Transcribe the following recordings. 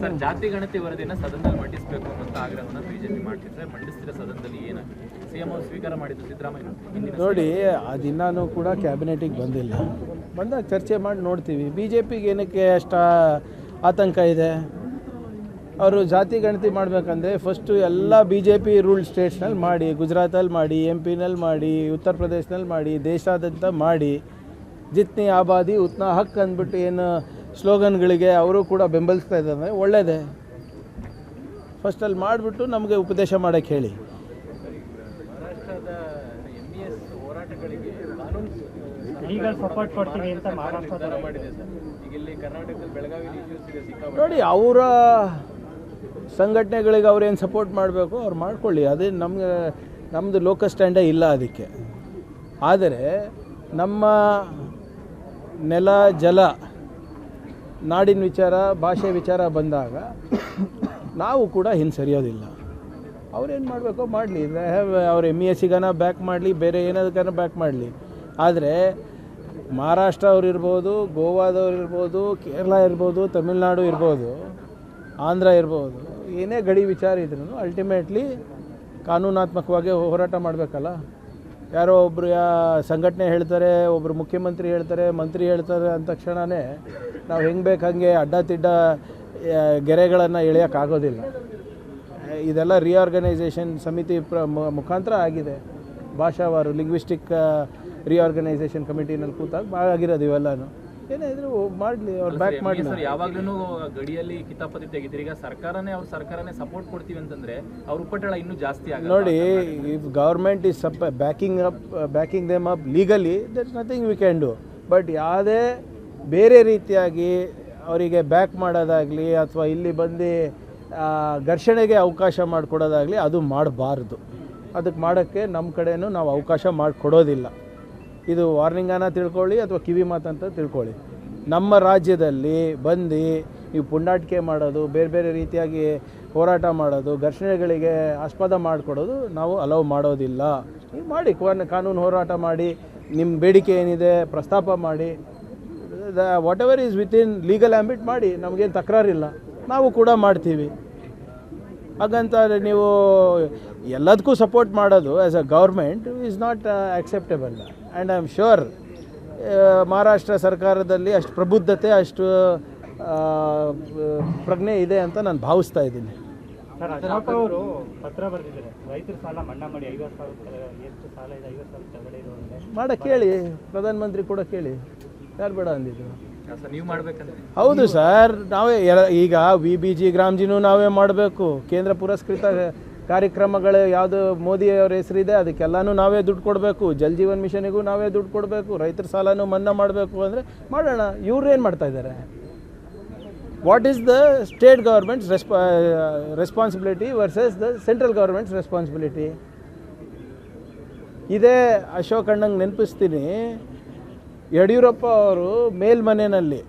Sir, ಜಾತಿ ಗಣತಿ ವರದಿಯನ್ನು ಸದನದಲ್ಲಿ ಮಂಡಿಸಬೇಕು ಅಂತ ಆಗ್ರಹವನ್ನು ಬಿಜೆಪಿ ಮಾಡ್ತಿದ್ರೆ, ಮಂಡಿಸಿದ ಸದನದಲ್ಲಿ ಏನಾಗಿದೆ? ಸಿಎಂ ಅವರು ಸ್ವೀಕಾರ ಮಾಡಿದ್ದು ಸಿದ್ದರಾಮಯ್ಯ. ನೋಡಿ, ಅದಿನ್ನೂ ಕೂಡ ಕ್ಯಾಬಿನೆಟಿಗೆ ಬಂದಿಲ್ಲ. ಬಂದಾಗ ಚರ್ಚೆ ಮಾಡಿ ನೋಡ್ತೀವಿ. ಬಿ ಜೆ ಪಿಗೆ ಏನಕ್ಕೆ ಅಷ್ಟು ಆತಂಕ ಇದೆ? ಅವರು ಜಾತಿ ಗಣತಿ ಮಾಡಬೇಕಂದ್ರೆ ಫಸ್ಟು ಎಲ್ಲ ಬಿ ಜೆ ಪಿ ರೂಲ್ಡ್ ಸ್ಟೇಟ್ಸ್ನಲ್ಲಿ ಮಾಡಿ, ಗುಜರಾತಲ್ಲಿ ಮಾಡಿ, ಎಂ ಪಿನಲ್ಲಿ ಮಾಡಿ, ಉತ್ತರ ಪ್ರದೇಶನಲ್ಲಿ ಮಾಡಿ, ದೇಶಾದ್ಯಂತ ಮಾಡಿ, ಜಿತ್ನಿ ಆಬಾದಿ ಉತ್ನಾ ಹಕ್ ಅಂದ್ಬಿಟ್ಟು ಏನು ಸ್ಲೋಗನ್ಗಳಿಗೆ ಅವರು ಕೂಡ ಬೆಂಬಲಿಸ್ತಾ ಇದ್ದಾರೆ. ಒಳ್ಳೆಯದೇ. ಫಸ್ಟಲ್ಲಿ ಮಾಡಿಬಿಟ್ಟು ನಮಗೆ ಉಪದೇಶ ಮಾಡೋಕ್ಕೆ ಹೇಳಿ. ಮಹಾರಾಷ್ಟ್ರದ MES ಹೋರಾಟಗಳಿಗೆ ಲೀಗಲ್ ಸಪೋರ್ಟ್ ಕೊಡ್ತೀವಿ ಅಂತ ಮಹಾರಾಷ್ಟ್ರ ಮಾಡಿದೆ ಸರ್. ಈಗ ಇಲ್ಲಿ ಕರ್ನಾಟಕದಲ್ಲಿ ಬೆಳಗಾವಿಯಲ್ಲಿ ಇಶ್ಯೂಸ್ ಇದೆ ಸಿಕ್ಕಾಪಟ್ಟೆ. ನೋಡಿ, ಅವರ ಸಂಘಟನೆಗಳಿಗೆ ಅವ್ರೇನು ಸಪೋರ್ಟ್ ಮಾಡಬೇಕು ಅವ್ರು ಮಾಡ್ಕೊಳ್ಳಿ. ಅದೇ ನಮ್ಮದು ಲೋಕಲ್ ಸ್ಟ್ಯಾಂಡೇ ಇಲ್ಲ ಅದಕ್ಕೆ. ಆದರೆ ನಮ್ಮ ನೆಲ, ಜಲ, ನಾಡಿನ ವಿಚಾರ, ಭಾಷೆ ವಿಚಾರ ಬಂದಾಗ ನಾವು ಕೂಡ ಹಿಂಸರಿಯೋದಿಲ್ಲ. ಅವ್ರೇನು ಮಾಡಬೇಕೋ ಮಾಡಲಿ. ಅವ್ರು MESಸಿಗನ ಬ್ಯಾಕ್ ಮಾಡಲಿ, ಬೇರೆ ಏನಾದಕ್ಕನ ಬ್ಯಾಕ್ ಮಾಡಲಿ. ಆದರೆ ಮಹಾರಾಷ್ಟ್ರ ಅವ್ರು ಇರ್ಬೋದು, ಗೋವಾದವ್ರು ಇರ್ಬೋದು, ಕೇರಳ ಇರ್ಬೋದು, ತಮಿಳ್ನಾಡು ಇರ್ಬೋದು, ಆಂಧ್ರ ಇರ್ಬೋದು, ಏನೇ ಗಡಿ ವಿಚಾರ ಇದ್ರೂ ಅಲ್ಟಿಮೇಟ್ಲಿ ಕಾನೂನಾತ್ಮಕವಾಗಿ ಹೋರಾಟ ಮಾಡಬೇಕಲ್ಲ. ಯಾರೋ ಒಬ್ಬರು ಸಂಘಟನೆ ಹೇಳ್ತಾರೆ, ಒಬ್ಬರು ಮುಖ್ಯಮಂತ್ರಿ ಹೇಳ್ತಾರೆ, ಮಂತ್ರಿ ಹೇಳ್ತಾರೆ ಅಂದ ತಕ್ಷಣವೇ ನಾವು ಹೆಂಗೆ ಬೇಕು ಹಾಗೆ ಅಡ್ಡತಿಡ್ಡ ಗೆರೆಗಳನ್ನು ಎಳೆಯೋಕ್ಕಾಗೋದಿಲ್ಲ. ಇದೆಲ್ಲ ರಿಆರ್ಗನೈಸೇಷನ್ ಸಮಿತಿ ಮುಖಾಂತರ ಆಗಿದೆ. ಭಾಷಾವಾರು ಲಿಂಗ್ವಿಸ್ಟಿಕ್ ರಿಆರ್ಗನೈಸೇಷನ್ ಕಮಿಟಿನಲ್ಲಿ ಕೂತಾಗ ಆಗಿರೋದು ಇವೆಲ್ಲನೂ. ಏನೇ ಇದ್ರು ಮಾಡಲಿ, ಅವ್ರು ಬ್ಯಾಕ್ ಮಾಡಿ. ಸರ್, ಯಾವಾಗಲೂ ಗಡಿಯಲ್ಲಿ ಕಿತಾಪತಿ ತೆಗಿತೀರಿ. ಈಗ ಸರ್ಕಾರನೇ ಸಪೋರ್ಟ್ ಕೊಡ್ತೀವಿ ಅಂತಂದ್ರೆ ಅವ್ರ ಉಪಟಳ ಇನ್ನೂ ಜಾಸ್ತಿ ಆಗುತ್ತೆ. ನೋಡಿ, if government is backing them up legally, there is nothing we can do. But ಯಾವುದೇ ಬೇರೆ ರೀತಿಯಾಗಿ ಅವರಿಗೆ ಬ್ಯಾಕ್ ಮಾಡೋದಾಗಲಿ ಅಥವಾ ಇಲ್ಲಿ ಬಂದು ಘರ್ಷಣೆಗೆ ಅವಕಾಶ ಮಾಡಿಕೊಡೋದಾಗಲಿ ಅದು ಮಾಡಬಾರ್ದು. ಅದಕ್ಕೆ ಮಾಡೋಕ್ಕೆ ನಮ್ಮ ಕಡೆಯೂ ನಾವು ಅವಕಾಶ ಮಾಡಿಕೊಡೋದಿಲ್ಲ. ಇದು ವಾರ್ನಿಂಗನ್ನು ತಿಳ್ಕೊಳ್ಳಿ ಅಥವಾ ಕಿವಿ ಮಾತಂತ ತಿಳ್ಕೊಳ್ಳಿ. ನಮ್ಮ ರಾಜ್ಯದಲ್ಲಿ ಬಂದು ನೀವು ಪುಂಡಾಟಿಕೆ ಮಾಡೋದು, ಬೇರೆ ಬೇರೆ ರೀತಿಯಾಗಿ ಹೋರಾಟ ಮಾಡೋದು, ಘರ್ಷಣೆಗಳಿಗೆ ಆಸ್ಪದ ಮಾಡಿಕೊಡೋದು ನಾವು ಅಲೌ ಮಾಡೋದಿಲ್ಲ. ನೀವು ಮಾಡಿ, ಕಾನೂನು ಹೋರಾಟ ಮಾಡಿ, ನಿಮ್ಮ ಬೇಡಿಕೆ ಏನಿದೆ ಪ್ರಸ್ತಾಪ ಮಾಡಿ, whatever is within legal ambit ಮಾಡಿ, ನಮಗೇನು ತಕರಾರಿಲ್ಲ. ನಾವು ಕೂಡ ಮಾಡ್ತೀವಿ. ಹಾಗಂತ ನೀವು ಎಲ್ಲದಕ್ಕೂ ಸಪೋರ್ಟ್ ಮಾಡೋದು as a government is not acceptable. And I am sure Maharashtra ಸರ್ಕಾರದಲ್ಲಿ ಅಷ್ಟು ಪ್ರಬುದ್ಧತೆ, ಅಷ್ಟು ಪ್ರಜ್ಞೆ ಇದೆ ಅಂತ ನಾನು ಭಾವಿಸ್ತಾ ಇದ್ದೀನಿ. ಸರ್, ಅಶೋಕ್ ಅವರು ಪತ್ರ ಬರೆದಿದ್ದಾರೆ, ರೈತರ ಸಾಲ ಮನ್ನಾ ಮಾಡಿ 50,000 ಎಷ್ಟು ಸಾಲ ಇದೆ, 50,000 ಕೆಳಗಡೆ ಇರೋರಿಗೆ ಮಾಡೋಕ್ಕೆ ಹೇಳಿ. ಪ್ರಧಾನಮಂತ್ರಿ ಕೂಡ ಕೇಳಿ, ಯಾರು ಬೇಡ ಅಂದಿದ್ರು. ನೀವು ಮಾಡ್ಬೇಕಂದ್ರೆ ಹೌದು ಸರ್, ನಾವೇ ಈಗ VBG ಗ್ರಾಮ್ಜಿನೂ ನಾವೇ ಮಾಡಬೇಕು. ಕೇಂದ್ರ ಪುರಸ್ಕೃತ ಕಾರ್ಯಕ್ರಮಗಳು ಯಾವುದು ಮೋದಿಯವರ ಹೆಸರಿದೆ ಅದಕ್ಕೆಲ್ಲನೂ ನಾವೇ ದುಡ್ಡು ಕೊಡಬೇಕು. ಜಲ್ ಜೀವನ್ ಮಿಷನಿಗೂ ನಾವೇ ದುಡ್ಡು ಕೊಡಬೇಕು. ರೈತರ ಸಾಲನೂ ಮನ್ನಾ ಮಾಡಬೇಕು ಅಂದರೆ ಮಾಡೋಣ. ಇವ್ರು ಏನು ಮಾಡ್ತಾ ಇದ್ದಾರೆ? What is the state governments responsibility versus the central governments responsibility? ಇದೇ ಅಶೋಕ್ ಅಣ್ಣಂಗೆ ನೆನಪಿಸ್ತೀನಿ. ಯಡಿಯೂರಪ್ಪ ಅವರು ಮೇಲ್ಮನೆಯಲ್ಲಿ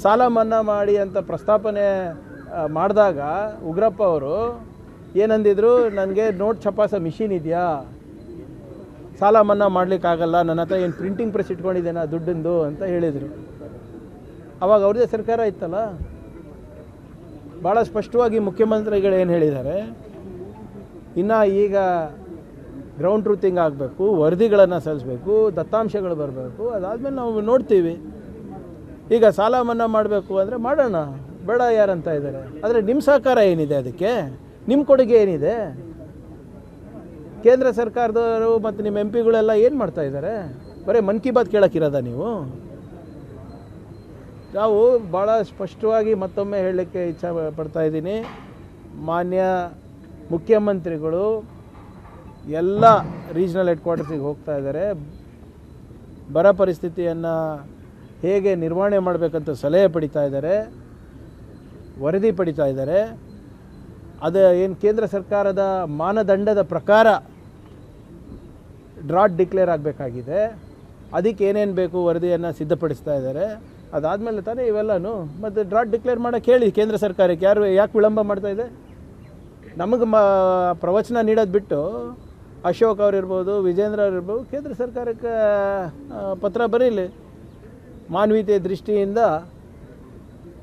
ಸಾಲ ಮನ್ನಾ ಮಾಡಿ ಅಂತ ಪ್ರಸ್ತಾಪನೆ ಮಾಡಿದಾಗ ಉಗ್ರಪ್ಪ ಅವರು ಏನಂದಿದ್ರು, ನನಗೆ ನೋಟ್ ಛಪಾಸೋ ಮಿಷಿನ್ ಇದೆಯಾ, ಸಾಲ ಮನ್ನಾ ಮಾಡಲಿಕ್ಕಾಗಲ್ಲ, ನನ್ನ ಹತ್ರ ಏನು ಪ್ರಿಂಟಿಂಗ್ ಪ್ರೆಸ್ ಇಟ್ಕೊಂಡಿದ್ದೇನೆ ದುಡ್ಡಿಂದು ಅಂತ ಹೇಳಿದರು. ಆವಾಗ ಅವ್ರದ್ದೇ ಸರ್ಕಾರ ಇತ್ತಲ್ಲ. ಭಾಳ ಸ್ಪಷ್ಟವಾಗಿ ಮುಖ್ಯಮಂತ್ರಿಗಳು ಏನು ಹೇಳಿದ್ದಾರೆ, ಇನ್ನು ಈಗ ಗ್ರೌಂಡ್ ಟ್ರೂತಿಂಗ್ ಆಗಬೇಕು, ವರದಿಗಳನ್ನು ಸಲ್ಲಿಸಬೇಕು, ದತ್ತಾಂಶಗಳು ಬರಬೇಕು, ಅದಾದಮೇಲೆ ನಾವು ನೋಡ್ತೀವಿ. ಈಗ ಸಾಲ ಮನ್ನಾ ಮಾಡಬೇಕು ಅಂದರೆ ಮಾಡೋಣ, ಬೇಡ ಯಾರಂತ ಇದ್ದಾರೆ. ಆದರೆ ನಿಮ್ಮ ಸಹಕಾರ ಏನಿದೆ, ಅದಕ್ಕೆ ನಿಮ್ಮ ಕೊಡುಗೆ ಏನಿದೆ? ಕೇಂದ್ರ ಸರ್ಕಾರದವರು ಮತ್ತು ನಿಮ್ಮ MP ಗಳೆಲ್ಲ ಏನು ಮಾಡ್ತಾ ಇದ್ದಾರೆ? ಬರೀ ಮನ್ ಕಿ ಬಾತ್ ಕೇಳೋಕ್ಕಿರೋದ ನೀವು? ನಾವು ಭಾಳ ಸ್ಪಷ್ಟವಾಗಿ ಮತ್ತೊಮ್ಮೆ ಹೇಳಲಿಕ್ಕೆ ಇಚ್ಛೆ ಪಡ್ತಾ ಇದ್ದೀನಿ. ಮಾನ್ಯ ಮುಖ್ಯಮಂತ್ರಿಗಳು ಎಲ್ಲ ರೀಜ್ನಲ್ ಹೆಡ್ ಕ್ವಾರ್ಟರ್ಸಿಗೆ ಹೋಗ್ತಾ ಇದ್ದಾರೆ. ಬರ ಪರಿಸ್ಥಿತಿಯನ್ನು ಹೇಗೆ ನಿರ್ವಹಣೆ ಮಾಡಬೇಕಂತ ಸಲಹೆ ಪಡಿತಾ ಇದ್ದಾರೆ, ವರದಿ ಪಡಿತಾ ಇದ್ದಾರೆ. ಅದು ಏನು ಕೇಂದ್ರ ಸರ್ಕಾರದ ಮಾನದಂಡದ ಪ್ರಕಾರ ಡ್ರಾಟ್ ಡಿಕ್ಲೇರ್ ಆಗಬೇಕಾಗಿದೆ. ಅದಕ್ಕೆ ಏನೇನು ಬೇಕು ವರದಿಯನ್ನು ಸಿದ್ಧಪಡಿಸ್ತಾ ಇದ್ದಾರೆ. ಅದಾದಮೇಲೆ ತಾನೇ ಇವೆಲ್ಲನೂ. ಮತ್ತು ಡ್ರಾಟ್ ಡಿಕ್ಲೇರ್ ಮಾಡೋಕ್ಕೆ ಹೇಳಿ ಕೇಂದ್ರ ಸರ್ಕಾರಕ್ಕೆ. ಯಾಕೆ ವಿಳಂಬ ಮಾಡ್ತಾ ಇದೆ? ನಮಗೆ ಪ್ರವಚನ ನೀಡೋದು ಬಿಟ್ಟು ಅಶೋಕ್ ಅವರಿರ್ಬೋದು, ವಿಜೇಂದ್ರ ಅವರಿರ್ಬೋದು, ಕೇಂದ್ರ ಸರ್ಕಾರಕ್ಕೆ ಪತ್ರ ಬರೀಲಿ. ಮಾನವೀಯತೆ ದೃಷ್ಟಿಯಿಂದ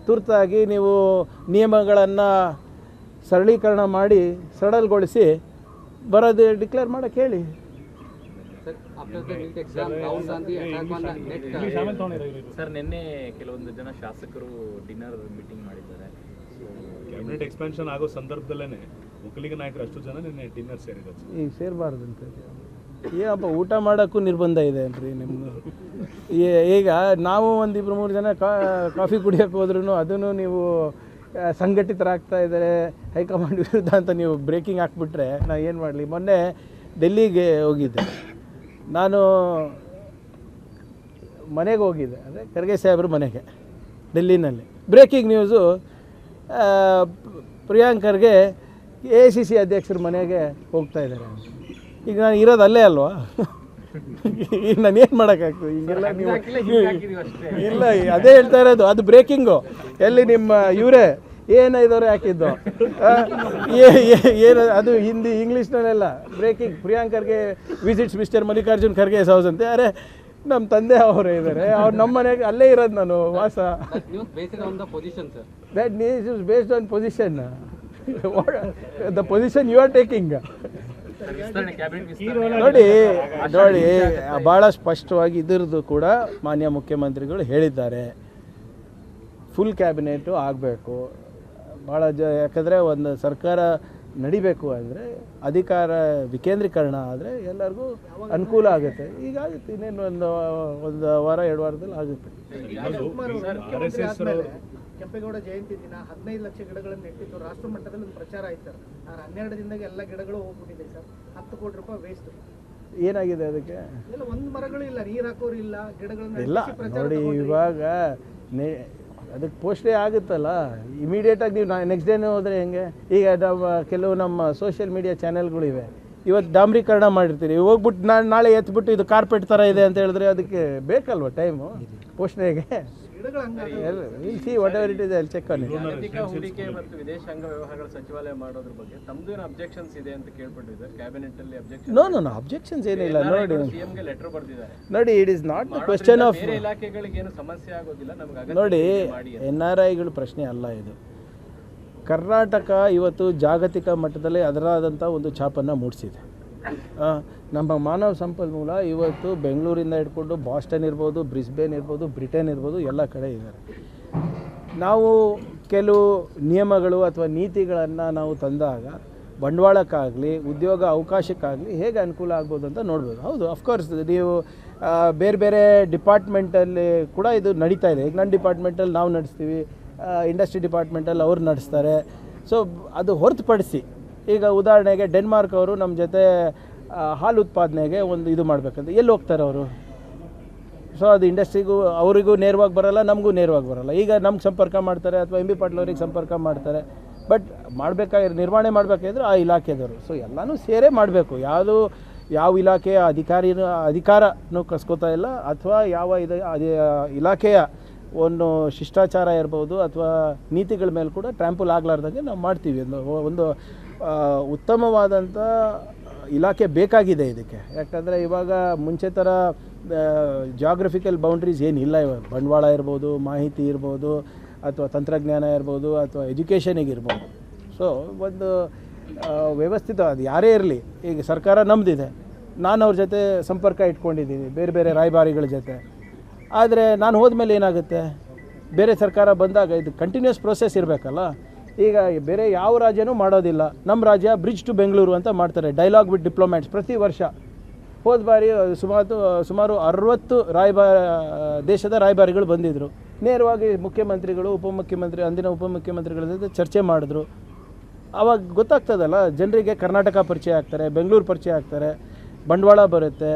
ತುರ್ತಾಗಿ ನೀವು ನಿಯಮಗಳನ್ನು ಸರಳೀಕರಣ ಮಾಡಿ ಸರಳಗೊಳಿಸಿ ಬರೋದು ಡಿಕ್ಲೇರ್ ಮಾಡೋಕ್ಕೆ ಹೇಳಿ. ಸರ್ ನಿನ್ನೆ ಕೆಲವೊಂದು ಜನ ಶಾಸಕರು ಡಿನ್ನರ್ ಮೀಟಿಂಗ್ ಮಾಡಿದ್ದಾರೆ. ಕ್ಯಾಬಿನೆಟ್ ಎಕ್ಸ್ಪಾನ್ಷನ್ ಆಗೋ ಸಂದರ್ಭದಲ್ಲೇ ಒಕ್ಕಲಿಗ ನಾಯಕರು ಅಷ್ಟು ಜನ ನಿನ್ನೆ ಡಿನ್ನರ್ ಸೇರಿದ್ದಾರೆ. ಈಗ ಸೇರಬಾರ್ದಂತ ಏನಪ್ಪ, ಊಟ ಮಾಡೋಕ್ಕೂ ನಿರ್ಬಂಧ ಇದೆ ಅನ್ರಿ ನಿಮ್ಮದು. ಈಗ ನಾವು ಒಂದಿಬ್ರು ಮೂರು ಜನ ಕಾಫಿ ಕುಡಿಯೋಕೆ ಹೋದ್ರೂ ಅದನ್ನು ನೀವು ಸಂಘಟಿತರಾಗ್ತಾ ಇದ್ದಾರೆ ಹೈಕಮಾಂಡ್ ವಿರುದ್ಧ ಅಂತ ನೀವು ಬ್ರೇಕಿಂಗ್ ಹಾಕ್ಬಿಟ್ರೆ ನಾನು ಏನು ಮಾಡಲಿ. ಮೊನ್ನೆ ಡೆಲ್ಲಿಗೆ ಹೋಗಿದ್ದೆ ನಾನು, ಮನೆಗೆ ಹೋಗಿದ್ದೆ, ಅಂದರೆ ಖರ್ಗೆ ಸಾಹೇಬ್ರ ಮನೆಗೆ ಡೆಲ್ಲಿನಲ್ಲಿ. Breaking news, Priyank Kharge AICC ಅಧ್ಯಕ್ಷರ ಮನೆಗೆ ಹೋಗ್ತಾ ಇದ್ದಾರೆ. ಈಗ ನಾನು ಇರೋದು ಅಲ್ಲೇ ಅಲ್ವಾ, ಈಗ ನಾನು ಏನು ಮಾಡೋಕ್ಕಾಗ್ತದೆ? ಈಗೆಲ್ಲ ನೀವು ಇಲ್ಲ, ಅದೇ ಹೇಳ್ತಾ ಇರೋದು, ಅದು ಬ್ರೇಕಿಂಗು. ಎಲ್ಲಿ ನಿಮ್ಮ ಇವರೇ ಏನಿದವ್ರೆ ಹಾಕಿದ್ದು ಏನು ಅದು ಹಿಂದಿ ಇಂಗ್ಲೀಷ್ನಲ್ಲೆಲ್ಲ breaking. Priyank Kharge visits mister Mallikarjun Kharge house ಅಂತೆ. ಅರೆ ನಮ್ಮ ತಂದೆ ಅವರೇ ಇದ್ದಾರೆ, ಅವ್ರು ನಮ್ಮ ಮನೆಗೆ ಅಲ್ಲೇ ಇರೋದು ನಾನು ವಾಸ. That news is based on position. The position you are taking. ನೋಡಿ ಭಾಳ ಸ್ಪಷ್ಟವಾಗಿ ಇದರದ್ದು ಕೂಡ ಮಾನ್ಯ ಮುಖ್ಯಮಂತ್ರಿಗಳು ಹೇಳಿದ್ದಾರೆ. ಫುಲ್ ಕ್ಯಾಬಿನೆಟು ಆಗಬೇಕು ಭಾಳ ಯಾಕಂದರೆ ಒಂದು ಸರ್ಕಾರ ನಡಿಬೇಕು ಅಂದರೆ ಅಧಿಕಾರ ವಿಕೇಂದ್ರೀಕರಣ ಆದರೆ ಎಲ್ಲರಿಗೂ ಅನುಕೂಲ ಆಗುತ್ತೆ. ಈಗ ಆಗುತ್ತೆ, ಇನ್ನೇನು ಒಂದು ವಾರ 2 ವಾರದಲ್ಲಿ ಆಗುತ್ತೆ. ಕೆಂಪೇಗೌಡ ಜಯಂತಿ ದಿನ 15 ಲಕ್ಷ ಗಿಡಗಳನ್ನು ನೆಟ್ಟಿದ್ದು ರಾಷ್ಟ್ರ ಮಟ್ಟದಲ್ಲಿ ಒಂದು ಪ್ರಚಾರ ಆಯ್ತು ಸರ್. 12 ದಿನದಾಗ ಎಲ್ಲ ಗಿಡಗಳು ಹೋಗ್ಬಿಟ್ಟಿದೆ ಸರ್. 10 ಕೋಟಿ ರೂಪಾಯಿ ವೇಸ್ಟ್. ಏನಾಗಿದೆ ಅದಕ್ಕೆ? ಇಲ್ಲ, ಒಂದು ಮರಗಳು ಇಲ್ಲ, ನೀರು ಹಾಕೋರು ಇಲ್ಲ, ಗಿಡಗಳನ್ನ ಇಲ್ಲ. ನೋಡಿ ಇವಾಗ ಅದಕ್ಕೆ ಪೋಸ್ಟೇ ಆಗುತ್ತಲ್ಲ, ಇಮಿಡಿಯೇಟಾಗಿ ನೀವು ನೆಕ್ಸ್ಟ್ ಡೇನೇ ಹೋದರೆ ಹೆಂಗೆ? ಈಗ ಕೆಲವು ನಮ್ಮ ಸೋಷಿಯಲ್ ಮೀಡಿಯಾ ಚಾನೆಲ್ಗಳಿವೆ, ಇವತ್ತು ಡಾಂಬ್ರೀಕರಣ ಮಾಡಿರ್ತೀರಿ, ಹೋಗ್ಬಿಟ್ಟು ನಾಳೆ ಎತ್ಬಿಟ್ಟು ಇದು ಕಾರ್ಪೆಟ್ ಥರ ಇದೆ ಅಂತ ಹೇಳಿದ್ರೆ ಅದಕ್ಕೆ ಬೇಕಲ್ವ ಟೈಮು ಪೋಸ್ಟ್ನೇಗೆ? ಹೂಡಿಕೆ ಮತ್ತು ವಿದೇಶಾಂಗ ವ್ಯವಹಾರಗಳ ಸಚಿವಾಲಯ ಮಾಡೋದ್ರ ಬಗ್ಗೆ ತಮ್ಮದು ಏನು ಅಬ್ಜೆಕ್ಷನ್ಸ್ ಇದೆ ಅಂತ ಕೇಳ್ಪಟ್ಟಿದ್ದಾರೆ. ಕ್ಯಾಬಿನೆಟ್ ಅಲ್ಲಿ ಅಬ್ಜೆಕ್ಷನ್ಸ್ ಏನಿಲ್ಲ. ನೋಡಿ ಸಿಎಂಗೆ ಲೆಟರ್ ಬರೆದಿದ್ದಾರೆ. ನೋಡಿ, it is not the question of, ಬೇರೆ ಇಲಾಖೆಗಳಿಗೆ ಏನು ಸಮಸ್ಯೆ ಆಗೋದಿಲ್ಲ ನಮಗೆ. ನೋಡಿ NRIಗಳು ಪ್ರಶ್ನೆ ಅಲ್ಲ ಇದು. ಕರ್ನಾಟಕ ಇವತ್ತು ಜಾಗತಿಕ ಮಟ್ಟದಲ್ಲಿ ಅದರಾದಂಥ ಒಂದು ಛಾಪನ್ನು ಮೂಡಿಸಿದೆ. ನಮ್ಮ ಮಾನವ ಸಂಪನ್ಮೂಲ ಇವತ್ತು ಬೆಂಗಳೂರಿಂದ ಹಿಡ್ಕೊಂಡು ಬಾಸ್ಟನ್ ಇರ್ಬೋದು, ಬ್ರಿಸ್ಬೇನ್ ಇರ್ಬೋದು, ಬ್ರಿಟನ್ ಇರ್ಬೋದು, ಎಲ್ಲ ಕಡೆ ಇದ್ದಾರೆ. ನಾವು ಕೆಲವು ನಿಯಮಗಳು ಅಥವಾ ನೀತಿಗಳನ್ನು ನಾವು ತಂದಾಗ ಬಂಡವಾಳಕ್ಕಾಗಲಿ ಉದ್ಯೋಗ ಅವಕಾಶಕ್ಕಾಗಲಿ ಹೇಗೆ ಅನುಕೂಲ ಆಗ್ಬೋದು ಅಂತ ನೋಡ್ಬೋದು. ಹೌದು, ಅಫ್ಕೋರ್ಸ್ ನೀವು ಬೇರೆ ಬೇರೆ ಡಿಪಾರ್ಟ್ಮೆಂಟಲ್ಲಿ ಕೂಡ ಇದು ನಡೀತಾ ಇದೆ. ಈಗ ನನ್ನ ಡಿಪಾರ್ಟ್ಮೆಂಟಲ್ಲಿ ನಾವು ನಡೆಸ್ತೀವಿ, ಇಂಡಸ್ಟ್ರಿ ಡಿಪಾರ್ಟ್ಮೆಂಟಲ್ಲಿ ಅವ್ರು ನಡೆಸ್ತಾರೆ. ಸೊ ಅದು ಹೊರತುಪಡಿಸಿ ಈಗ ಉದಾಹರಣೆಗೆ ಡೆನ್ಮಾರ್ಕ್ ಅವರು ನಮ್ಮ ಜೊತೆ ಹಾಲು ಉತ್ಪಾದನೆಗೆ ಒಂದು ಇದು ಮಾಡಬೇಕಂತ ಎಲ್ಲಿ ಹೋಗ್ತಾರೆ ಅವರು? ಸೊ ಅದು ಇಂಡಸ್ಟ್ರಿಗೂ ಅವರಿಗೂ ನೇರವಾಗಿ ಬರೋಲ್ಲ, ನಮಗೂ ನೇರವಾಗಿ ಬರೋಲ್ಲ. ಈಗ ನಮ್ಗೆ ಸಂಪರ್ಕ ಮಾಡ್ತಾರೆ ಅಥವಾ MB ಪಾಟೀಲ್ ಅವ್ರಿಗೆ ಸಂಪರ್ಕ ಮಾಡ್ತಾರೆ. ಬಟ್ ನಿರ್ವಹಣೆ ಮಾಡಬೇಕಾದ್ರೆ ಆ ಇಲಾಖೆದವರು. ಸೊ ಎಲ್ಲನೂ ಸೇರೇ ಮಾಡಬೇಕು. ಯಾವ ಇಲಾಖೆಯ ಅಧಿಕಾರನೂ ಕಸ್ಕೋತಾ ಇಲ್ಲ, ಅಥವಾ ಯಾವ ಇಲಾಖೆಯ ಒಂದು ಶಿಷ್ಟಾಚಾರ ಇರ್ಬೋದು ಅಥವಾ ನೀತಿಗಳ ಮೇಲೆ ಕೂಡ ಟ್ರ್ಯಾಂಪಲ್ ಆಗಲಾರ್ದಂಗೆ ನಾವು ಮಾಡ್ತೀವಿ. ಒಂದು ಉತ್ತಮವಾದಂಥ ಇಲಾಖೆ ಬೇಕಾಗಿದೆ ಇದಕ್ಕೆ. ಯಾಕಂದರೆ ಇವಾಗ ಮುಂಚೆ ಥರ ಜಾಗ್ರಫಿಕಲ್ ಬೌಂಡ್ರೀಸ್ ಏನಿಲ್ಲ. ಇವಾಗ ಬಂಡವಾಳ ಇರ್ಬೋದು, ಮಾಹಿತಿ ಇರ್ಬೋದು, ಅಥವಾ ತಂತ್ರಜ್ಞಾನ ಇರ್ಬೋದು, ಅಥವಾ ಎಜುಕೇಷನಿಗಿರ್ಬೋದು. ಸೊ ಒಂದು ವ್ಯವಸ್ಥಿತ ಅದು ಯಾರೇ ಇರಲಿ, ಈಗ ಸರ್ಕಾರ ನಮ್ಮದಿದೆ, ನಾನು ಅವ್ರ ಜೊತೆ ಸಂಪರ್ಕ ಇಟ್ಕೊಂಡಿದ್ದೀನಿ ಬೇರೆ ಬೇರೆ ರಾಯಭಾರಿಗಳ ಜೊತೆ. ಆದರೆ ನಾನು ಹೋದ್ಮೇಲೆ ಏನಾಗುತ್ತೆ? ಬೇರೆ ಸರ್ಕಾರ ಬಂದಾಗ ಇದು ಕಂಟಿನ್ಯೂಸ್ ಪ್ರೊಸೆಸ್ ಇರಬೇಕಲ್ಲ. ಈಗ ಬೇರೆ ಯಾವ ರಾಜ್ಯನೂ ಮಾಡೋದಿಲ್ಲ. ನಮ್ಮ ರಾಜ್ಯ ಬ್ರಿಡ್ಜ್ ಟು ಬೆಂಗಳೂರು ಅಂತ ಮಾಡ್ತಾರೆ, ಡೈಲಾಗ್ ವಿತ್ ಡಿಪ್ಲೊಮ್ಯಾಟ್ಸ್ ಪ್ರತಿ ವರ್ಷ. ಹೋದ ಬಾರಿ ಸುಮಾರು 60 ದೇಶದ ರಾಯಭಾರಿಗಳು ಬಂದಿದ್ದರು. ನೇರವಾಗಿ ಮುಖ್ಯಮಂತ್ರಿಗಳು, ಅಂದಿನ ಉಪಮುಖ್ಯಮಂತ್ರಿಗಳ ಜೊತೆ ಚರ್ಚೆ ಮಾಡಿದ್ರು. ಆವಾಗ ಗೊತ್ತಾಗ್ತದಲ್ಲ ಜನರಿಗೆ, ಕರ್ನಾಟಕ ಪರಿಚಯ ಆಗ್ತಾರೆ, ಬೆಂಗಳೂರು ಪರಿಚಯ ಆಗ್ತಾರೆ, ಬಂಡವಾಳ ಬರುತ್ತೆ,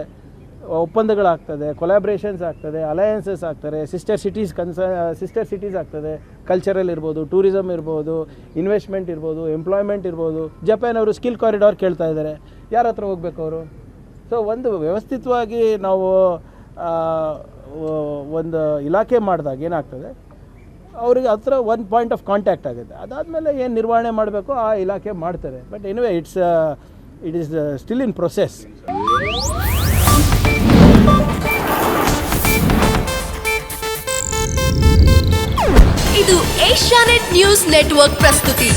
ಒಪ್ಪಂದಗಳಾಗ್ತದೆ, ಕೊಲಾಬ್ರೇಷನ್ಸ್ ಆಗ್ತದೆ, ಅಲಯನ್ಸಸ್ ಆಗ್ತಾರೆ, ಸಿಸ್ಟರ್ ಸಿಟೀಸ್ ಆಗ್ತದೆ. ಕಲ್ಚರಲ್ ಇರ್ಬೋದು, ಟೂರಿಸಮ್ ಇರ್ಬೋದು, ಇನ್ವೆಸ್ಟ್ಮೆಂಟ್ ಇರ್ಬೋದು, ಎಂಪ್ಲಾಯ್ಮೆಂಟ್ ಇರ್ಬೋದು. ಜಪಾನ್ ಅವರು ಸ್ಕಿಲ್ ಕಾರಿಡಾರ್ ಕೇಳ್ತಾ ಇದ್ದಾರೆ, ಯಾರ ಹತ್ರ ಹೋಗ್ಬೇಕು ಅವರು? ಸೊ ಒಂದು ವ್ಯವಸ್ಥಿತವಾಗಿ ನಾವು ಒಂದು ಇಲಾಖೆ ಮಾಡಿದಾಗ ಏನಾಗ್ತದೆ, ಅವ್ರಿಗೆ ಹತ್ರ ಒಂದು ಪಾಯಿಂಟ್ ಆಫ್ ಕಾಂಟ್ಯಾಕ್ಟ್ ಆಗುತ್ತೆ. ಅದಾದಮೇಲೆ ಏನು ನಿರ್ವಹಣೆ ಮಾಡಬೇಕು ಆ ಇಲಾಖೆ ಮಾಡ್ತಾರೆ. But anyway it is still in process. ಇದು ಇದು ಏಷ್ಯಾನೆಟ್ ನ್ಯೂಸ್ ನೆಟ್ವರ್ಕ್ ಪ್ರಸ್ತುತಿ.